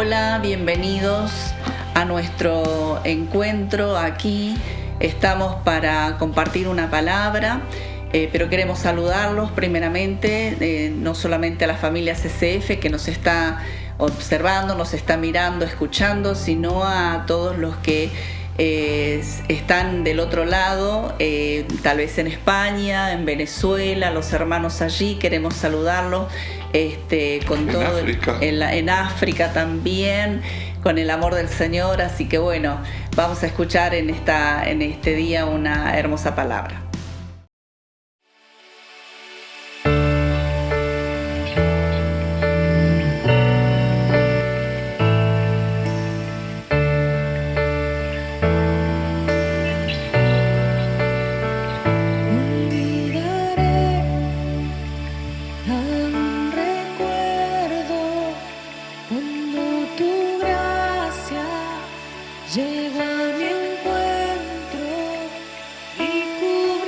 Hola, bienvenidos a nuestro encuentro aquí. Estamos para compartir una palabra, pero queremos saludarlos primeramente, no solamente a la familia CCF que nos está observando, nos está mirando, escuchando, sino a todos los que están del otro lado, tal vez en España, en Venezuela, los hermanos allí, queremos saludarlos con todo África. En África también, con el amor del Señor. Así que bueno, vamos a escuchar en este día una hermosa palabra. Llegó a mi encuentro y cubrió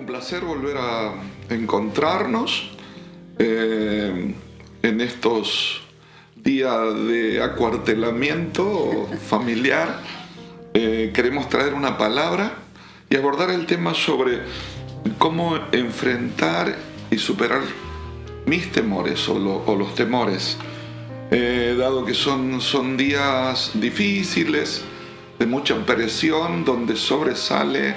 placer volver a encontrarnos en estos días de acuartelamiento familiar. Queremos traer una palabra y abordar el tema sobre cómo enfrentar y superar mis temores o los temores, dado que son días difíciles, de mucha presión, donde sobresale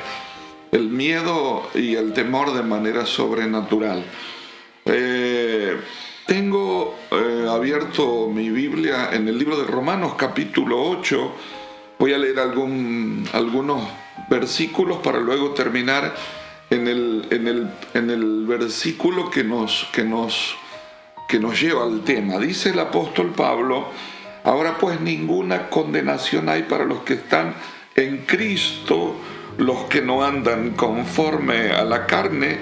el miedo y el temor de manera sobrenatural. Tengo abierto mi Biblia en el libro de Romanos capítulo 8. Voy a leer algunos versículos para luego terminar en el versículo que nos lleva al tema. Dice el apóstol Pablo: ahora pues ninguna condenación hay para los que están en Cristo, los que no andan conforme a la carne,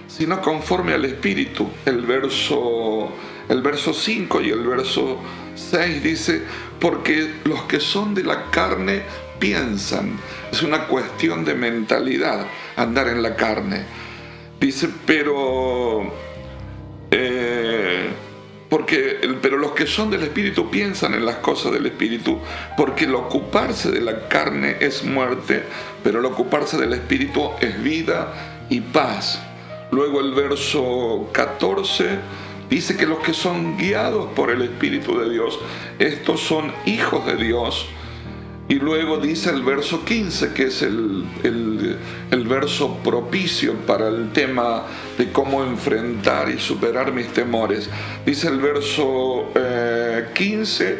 sino conforme al Espíritu. El verso 5 y el verso 6 dice: porque los que son de la carne piensan. Es una cuestión de mentalidad, andar en la carne. Dice, pero los que son del Espíritu piensan en las cosas del Espíritu, porque el ocuparse de la carne es muerte, pero el ocuparse del Espíritu es vida y paz. Luego el verso 14 dice que los que son guiados por el Espíritu de Dios, estos son hijos de Dios. Y luego dice el verso 15, que es el verso propicio para el tema de cómo enfrentar y superar mis temores. Dice el verso 15: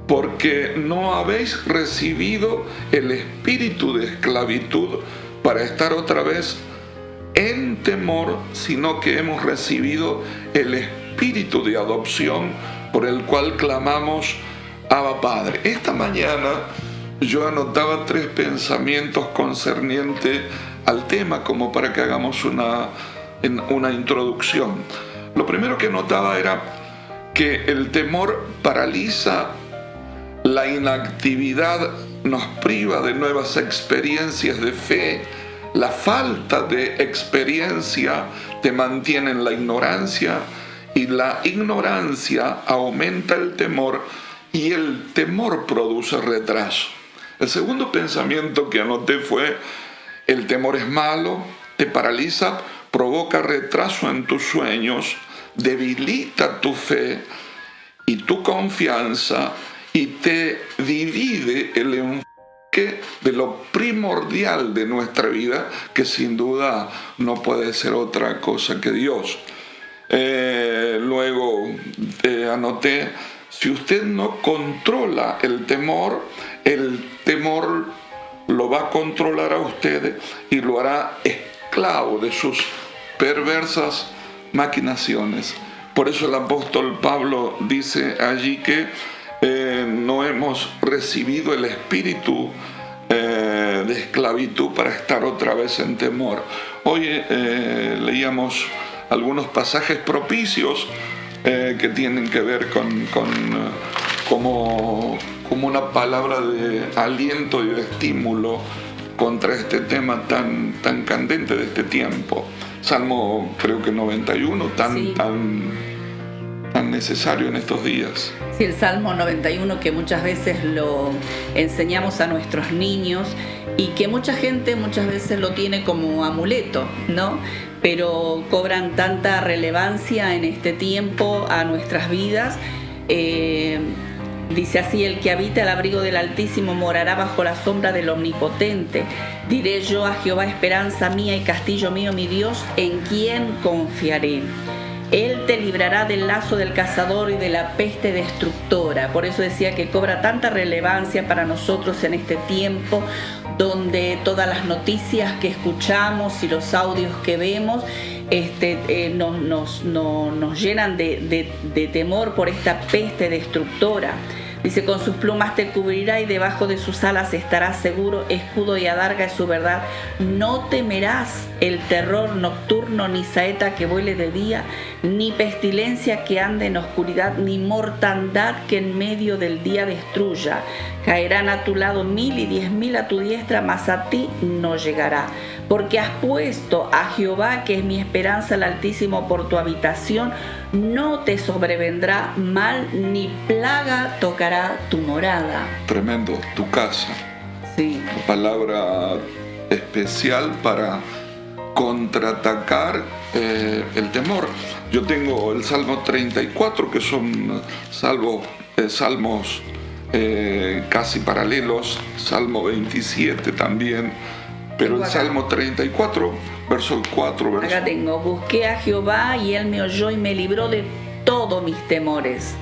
porque no habéis recibido el espíritu de esclavitud para estar otra vez en temor, sino que hemos recibido el espíritu de adopción, por el cual clamamos: Abba Padre. Esta mañana yo anotaba 3 pensamientos concernientes al tema, como para que hagamos una introducción. Lo primero que notaba era que el temor paraliza, la inactividad nos priva de nuevas experiencias de fe, la falta de experiencia te mantiene en la ignorancia, y la ignorancia aumenta el temor, y el temor produce retraso. El segundo pensamiento que anoté fue: el temor es malo, te paraliza, provoca retraso en tus sueños, debilita tu fe y tu confianza, y te divide el enfoque de lo primordial de nuestra vida, que sin duda no puede ser otra cosa que Dios. Luego anoté: si usted no controla el temor lo va a controlar a usted y lo hará esclavo de sus perversas maquinaciones. Por eso el apóstol Pablo dice allí que no hemos recibido el espíritu de esclavitud para estar otra vez en temor. Hoy leíamos algunos pasajes propicios que tienen que ver como una palabra de aliento y de estímulo contra este tema tan candente de este tiempo. Salmo, creo que 91, tan necesario en estos días. Sí, el Salmo 91, que muchas veces lo enseñamos a nuestros niños y que mucha gente muchas veces lo tiene como amuleto, ¿no? Pero cobran tanta relevancia en este tiempo a nuestras vidas. Dice así: el que habita el abrigo del Altísimo morará bajo la sombra del Omnipotente. Diré yo a Jehová, esperanza mía y castillo mío, mi Dios, en quien confiaré. Él te librará del lazo del cazador y de la peste destructora. Por eso decía que cobra tanta relevancia para nosotros en este tiempo, donde todas las noticias que escuchamos y los audios que vemos nos llenan de temor por esta peste destructora. Dice, con sus plumas te cubrirá y debajo de sus alas estarás seguro, escudo y adarga es su verdad. No temerás el terror nocturno, ni saeta que vuele de día, ni pestilencia que ande en oscuridad, ni mortandad que en medio del día destruya. Caerán a tu lado 1000 y 10.000 a tu diestra, mas a ti no llegará. Porque has puesto a Jehová, que es mi esperanza, el Altísimo, por tu habitación. No te sobrevendrá mal, ni plaga tocará tu morada. Tremendo, tu casa. Sí. Una palabra especial para contraatacar el temor. Yo tengo el Salmo 34, que son salmos casi paralelos, Salmo 27 también, pero el Salmo 34, verso 4. Acá tengo, busqué a Jehová y él me oyó y me libró de todos mis temores.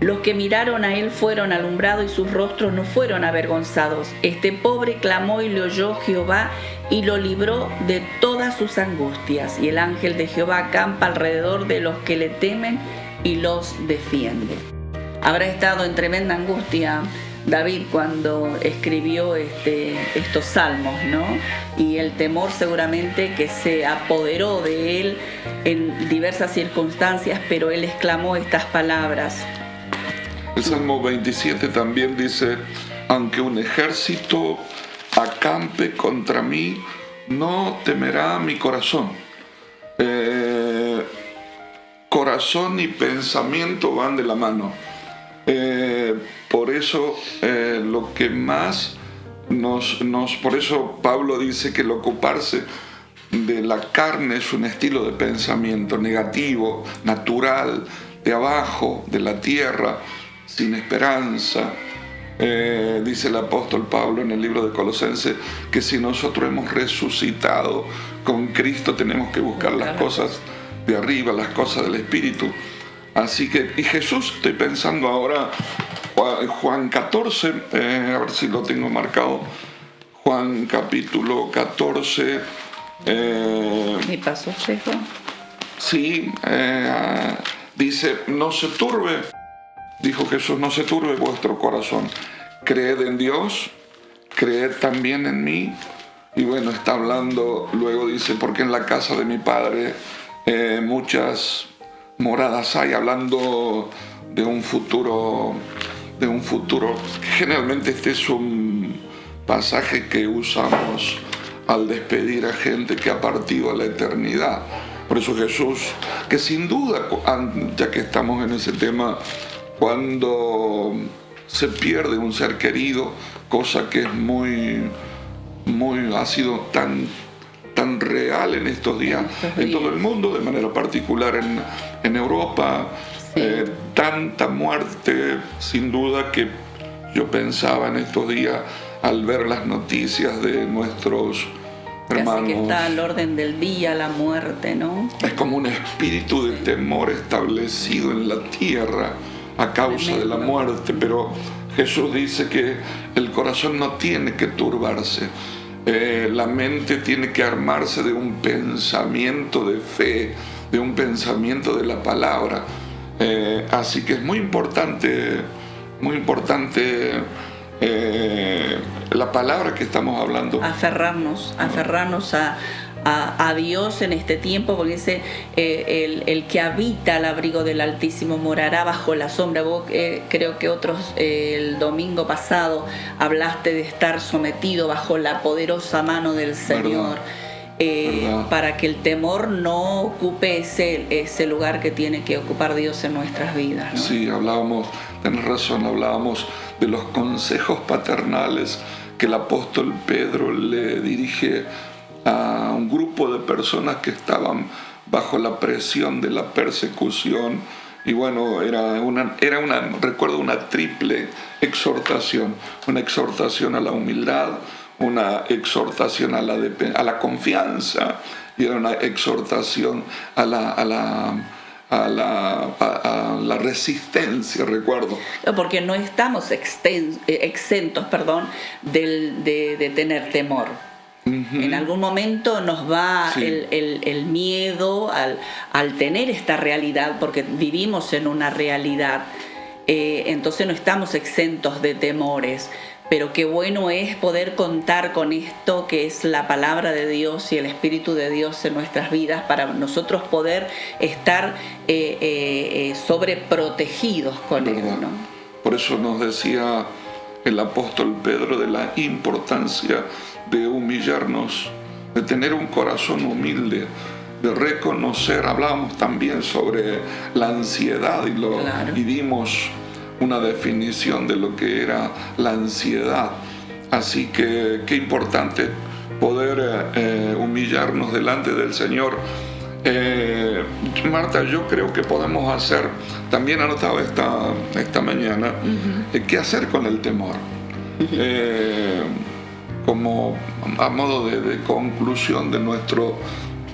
Los que miraron a él fueron alumbrados y sus rostros no fueron avergonzados. Este pobre clamó y le oyó Jehová y lo libró de todas sus angustias. Y el ángel de Jehová acampa alrededor de los que le temen y los defiende. Habrá estado en tremenda angustia David cuando escribió estos salmos, ¿no? Y el temor seguramente que se apoderó de él en diversas circunstancias, pero él exclamó estas palabras. El Salmo 27 también dice, aunque un ejército acampe contra mí, no temerá mi corazón. Corazón y pensamiento van de la mano. Por eso lo que más por eso Pablo dice que el ocuparse de la carne es un estilo de pensamiento negativo, natural, de abajo, de la tierra, sin esperanza. Dice el apóstol Pablo en el libro de Colosenses que si nosotros hemos resucitado con Cristo tenemos que buscar las cosas de arriba, las cosas del Espíritu. Así que, y Jesús, estoy pensando ahora, Juan 14, a ver si lo tengo marcado, Juan capítulo 14. ¿Mi paso seco? Sí, dice, no se turbe, dijo Jesús, no se turbe vuestro corazón. Creed en Dios, creed también en mí. Y bueno, está hablando, luego dice, porque en la casa de mi Padre muchas moradas hay, hablando de un futuro. Generalmente este es un pasaje que usamos al despedir a gente que ha partido a la eternidad. Por eso Jesús, que sin duda, ya que estamos en ese tema, cuando se pierde un ser querido, cosa que es ha sido tan real en estos días en todo el mundo, de manera particular en Europa, sí. Tanta muerte, sin duda, que yo pensaba en estos días al ver las noticias de nuestros hermanos. Casi que está al orden del día la muerte, ¿no? Es como un espíritu de temor establecido en la tierra a causa de la muerte, pero Jesús dice que el corazón no tiene que turbarse. La mente tiene que armarse de un pensamiento de fe, de un pensamiento de la palabra. Así que es muy importante la palabra que estamos hablando. Aferrarnos a Dios en este tiempo, porque dice el que habita al abrigo del Altísimo morará bajo la sombra. Vos creo que el domingo pasado hablaste de estar sometido bajo la poderosa mano del Señor. Para que el temor no ocupe ese lugar que tiene que ocupar Dios en nuestras vidas, ¿no? Sí, tenés razón, hablábamos de los consejos paternales que el apóstol Pedro le dirige a un grupo de personas que estaban bajo la presión de la persecución. Y bueno, recuerdo una triple exhortación, una exhortación a la humildad, una exhortación a la confianza, y era una exhortación a la resistencia, recuerdo. Porque no estamos exentos de tener temor. Uh-huh. En algún momento nos va el miedo al tener esta realidad, porque vivimos en una realidad. entonces no estamos exentos de temores. Pero qué bueno es poder contar con esto que es la palabra de Dios y el Espíritu de Dios en nuestras vidas para nosotros poder estar sobreprotegidos con Él, ¿no? Por eso nos decía el apóstol Pedro de la importancia de humillarnos, de tener un corazón humilde, de reconocer. Hablábamos también sobre la ansiedad y dimos una definición de lo que era la ansiedad. Así que qué importante poder humillarnos delante del Señor. Marta, yo creo que podemos hacer, también anotaba esta mañana, qué hacer con el temor. Como a modo de conclusión de nuestro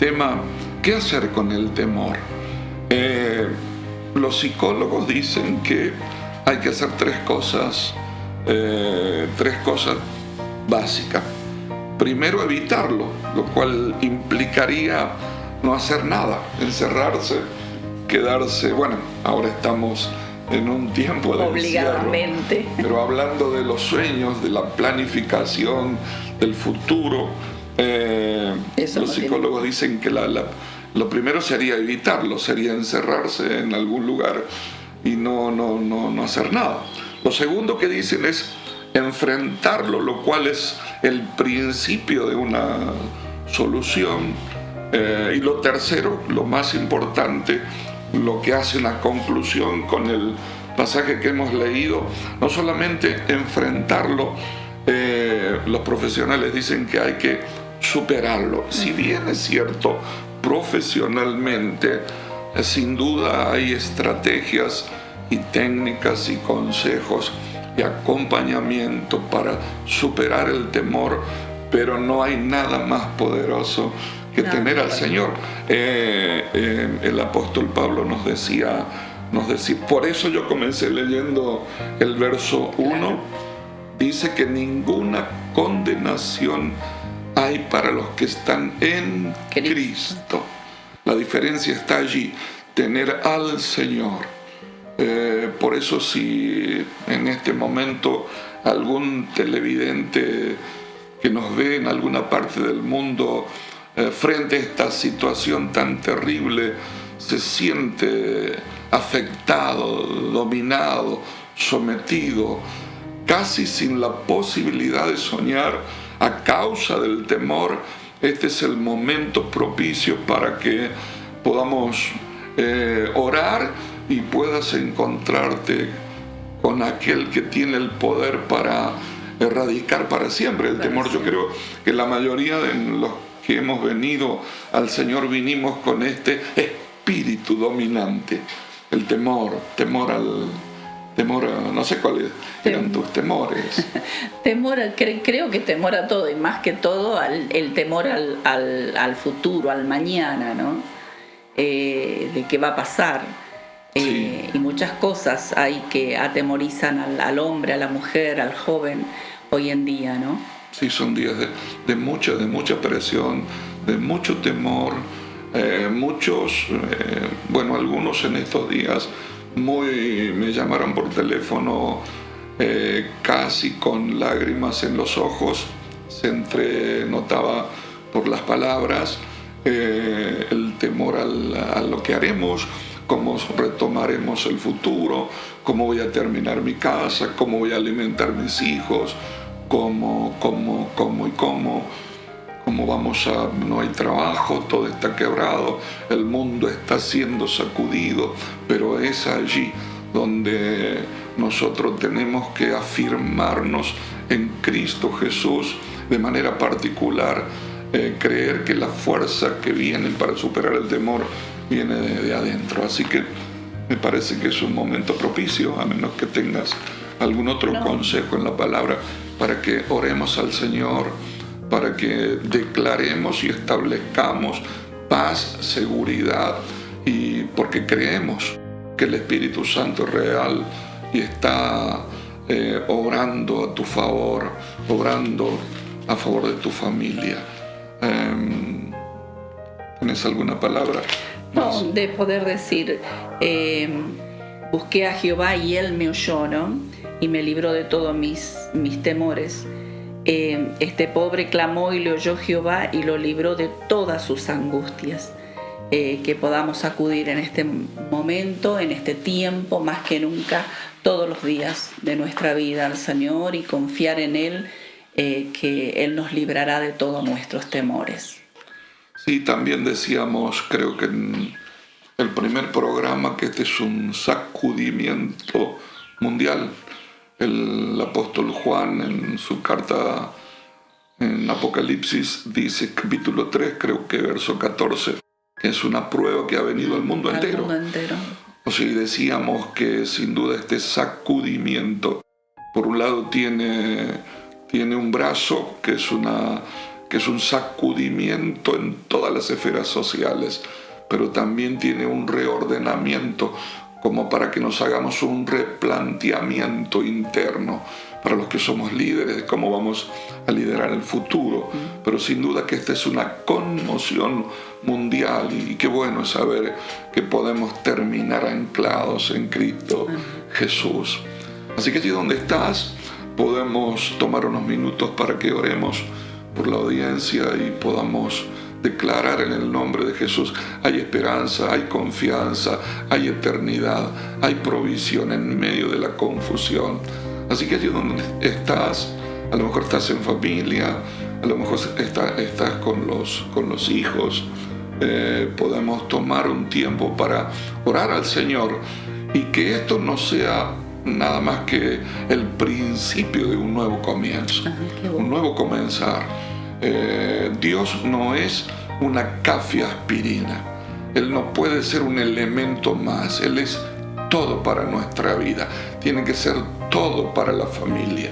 tema, ¿qué hacer con el temor? Los psicólogos dicen que hay que hacer tres cosas básicas. Primero, evitarlo, lo cual implicaría no hacer nada, encerrarse, quedarse. Bueno, ahora estamos en un tiempo de obligadamente encierro, pero hablando de los sueños, de la planificación, del futuro, los psicólogos dicen que lo primero sería evitarlo, sería encerrarse en algún lugar y no hacer nada. Lo segundo que dicen es enfrentarlo, lo cual es el principio de una solución. Y lo tercero, lo más importante, lo que hace una conclusión con el pasaje que hemos leído, no solamente enfrentarlo, los profesionales dicen que hay que superarlo. Si bien es cierto, profesionalmente, sin duda hay estrategias y técnicas y consejos y acompañamiento para superar el temor, pero no hay nada más poderoso que tener al Señor. El apóstol Pablo nos decía, por eso yo comencé leyendo el verso 1, dice que ninguna condenación hay para los que están en Cristo. La diferencia está allí, tener al Señor. Por eso si en este momento algún televidente que nos ve en alguna parte del mundo frente a esta situación tan terrible se siente afectado, dominado, sometido, casi sin la posibilidad de soñar a causa del temor, este es el momento propicio para que podamos orar y puedas encontrarte con aquel que tiene el poder para erradicar para siempre el temor. Yo creo que la mayoría de los que hemos venido al Señor vinimos con este espíritu dominante, el temor a, no sé cuáles eran tus temores. Creo que temor a todo, y más que todo el temor al futuro, al mañana, ¿no? De qué va a pasar. Sí. Y muchas cosas hay que atemorizan al hombre, a la mujer, al joven hoy en día, ¿no? Sí, son días de mucha presión, de mucho temor. Algunos en estos días me llamaron por teléfono casi con lágrimas en los ojos, se entrenotaba por las palabras el temor a lo que haremos, cómo retomaremos el futuro, cómo voy a terminar mi casa, cómo voy a alimentar mis hijos, cómo no hay trabajo, todo está quebrado, el mundo está siendo sacudido, pero es allí donde nosotros tenemos que afirmarnos en Cristo Jesús de manera particular, creer que la fuerza que viene para superar el temor viene de adentro. Así que me parece que es un momento propicio, a menos que tengas algún otro consejo en la palabra, para que oremos al Señor, para que declaremos y establezcamos paz, seguridad, y porque creemos que el Espíritu Santo es real y está obrando a tu favor, obrando a favor de tu familia. ¿Tienes alguna palabra más? No, de poder decir, Busqué a Jehová y Él me oyó, ¿no? Y me libró de todos mis temores. Este pobre clamó y le oyó Jehová y lo libró de todas sus angustias. Que podamos acudir en este momento, en este tiempo, más que nunca, todos los días de nuestra vida al Señor y confiar en Él, que Él nos librará de todos nuestros temores. Sí, también decíamos, creo que en el primer programa, que este es un sacudimiento mundial. El apóstol Juan en su carta en Apocalipsis dice, capítulo 3, creo que verso 14, que es una prueba que ha venido al mundo entero. O sea, y decíamos que sin duda este sacudimiento, por un lado tiene un brazo que es un sacudimiento en todas las esferas sociales, pero también tiene un reordenamiento como para que nos hagamos un replanteamiento interno para los que somos líderes de cómo vamos a liderar el futuro. Pero sin duda que esta es una conmoción mundial y qué bueno es saber que podemos terminar anclados en Cristo Jesús. Así que allí donde estás, podemos tomar unos minutos para que oremos por la audiencia y podamos declarar en el nombre de Jesús: hay esperanza, hay confianza, hay eternidad, hay provisión en medio de la confusión. Así que allí donde estás, a lo mejor estás en familia, a lo mejor estás con los hijos, podemos tomar un tiempo para orar al Señor y que esto no sea nada más que el principio de un nuevo comienzo, un nuevo comenzar. Dios no es una cafia aspirina, Él no puede ser un elemento más, Él es todo para nuestra vida, tiene que ser todo para la familia.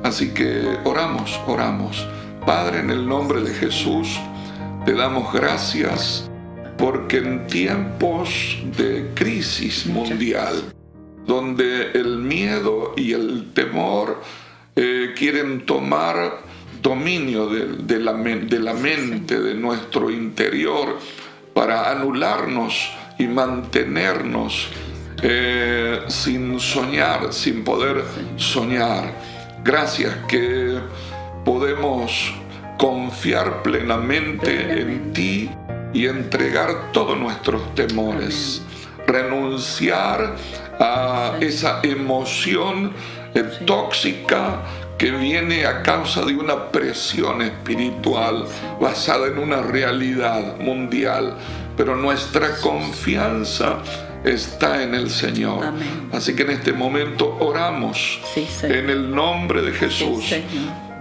Así que oramos. Padre, en el nombre de Jesús, te damos gracias porque en tiempos de crisis mundial, donde el miedo y el temor quieren tomar dominio de la mente, de nuestro interior, para anularnos y mantenernos sin soñar, sin poder soñar. Gracias que podemos confiar plenamente en ti y entregar todos nuestros temores. Renunciar a esa emoción tóxica que viene a causa de una presión espiritual basada en una realidad mundial, pero nuestra confianza está en el Señor. Amén. Así que en este momento oramos en el nombre de Jesús. Sí,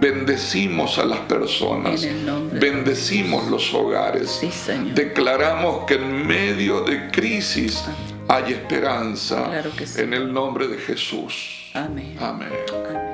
bendecimos a las personas, bendecimos los hogares. Sí, declaramos que en medio de crisis hay esperanza. Claro que sí. En el nombre de Jesús. Amén. Amén. Amén.